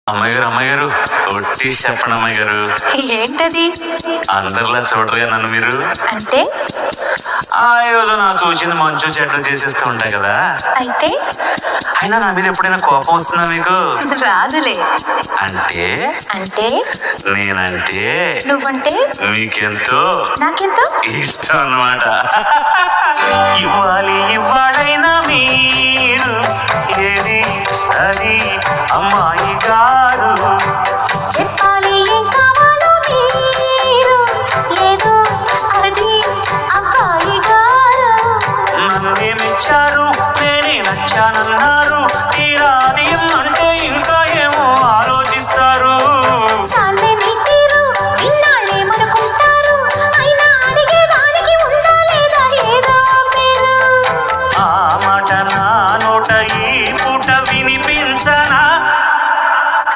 అమ్మాయి గారు ఒట్టి చెప్పండి అమ్మాయి గారు. ఏంటది? అందరిలా చూడరుగా నన్ను మీరు. అంటే ఏదో నాకు తోచింది మంచు చెడ్డ చేసేస్తూ ఉంటాయి కదా. అయితే అయినా నా మీద ఎప్పుడైనా కోపం వస్తుందా మీకు? రాదులే. అంటే అంటే నేనంటే నువ్వంటే మీకెంతో నాకెంతో ఇష్టం అన్నమాట. ఇవ్వాలైనా మీరు ఏది అది అమ్మాయిగా